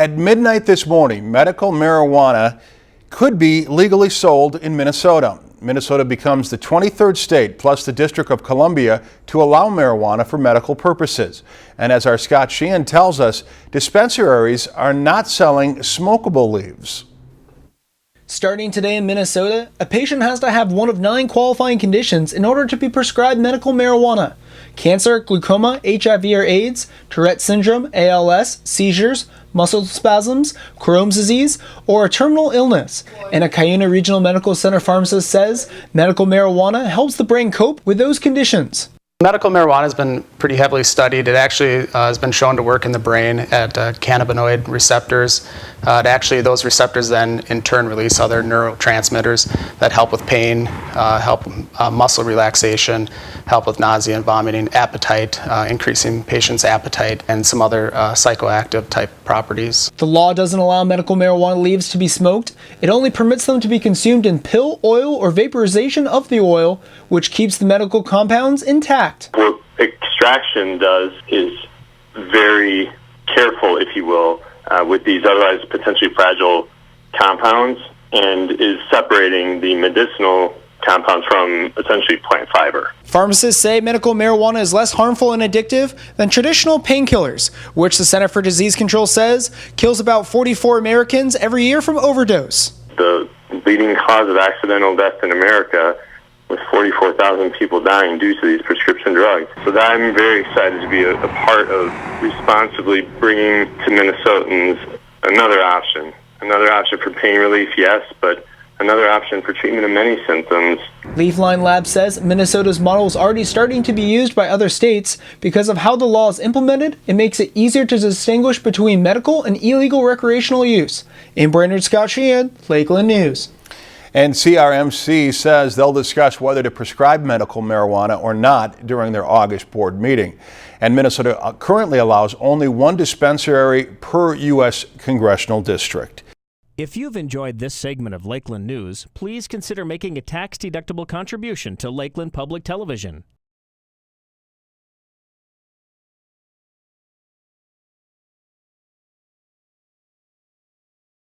At midnight this morning, medical marijuana could be legally sold in Minnesota. Minnesota becomes the 23rd state, plus the District of Columbia, to allow marijuana for medical purposes. And as our Scott Sheehan tells us, dispensaries are not selling smokable leaves. Starting today in Minnesota, a patient has to have one of 9 qualifying conditions in order to be prescribed medical marijuana: cancer, glaucoma, HIV or AIDS, Tourette syndrome, ALS, seizures, muscle spasms, Crohn's disease, or a terminal illness. And a Cuyuna Regional Medical Center pharmacist says medical marijuana helps the brain cope with those conditions. Medical marijuana has been pretty heavily studied. It actually has been shown to work in the brain at cannabinoid receptors. Those receptors then in turn release other neurotransmitters that help with pain, help muscle relaxation, help with nausea and vomiting, appetite, increasing patients' appetite, and some other psychoactive type properties. The law doesn't allow medical marijuana leaves to be smoked. It only permits them to be consumed in pill, oil, or vaporization of the oil, which keeps the medical compounds intact. What extraction does is very careful, if you will, with these otherwise potentially fragile compounds, and is separating the medicinal compounds from essentially plant fiber. Pharmacists say medical marijuana is less harmful and addictive than traditional painkillers, which the Center for Disease Control says kills about 44 Americans every year from overdose. The leading cause of accidental death in America, with 44,000 people dying due to these prescription drugs. So I'm very excited to be a part of responsibly bringing to Minnesotans another option for pain relief, yes, but another option for treatment of many symptoms. Leafline Labs says Minnesota's model is already starting to be used by other states. Because of how the law is implemented, it makes it easier to distinguish between medical and illegal recreational use. In Brainerd, Scott Sheehan, Lakeland News. And CRMC says they'll discuss whether to prescribe medical marijuana or not during their August board meeting. And Minnesota currently allows only one dispensary per U.S. congressional district. If you've enjoyed this segment of Lakeland News, please consider making a tax-deductible contribution to Lakeland Public Television.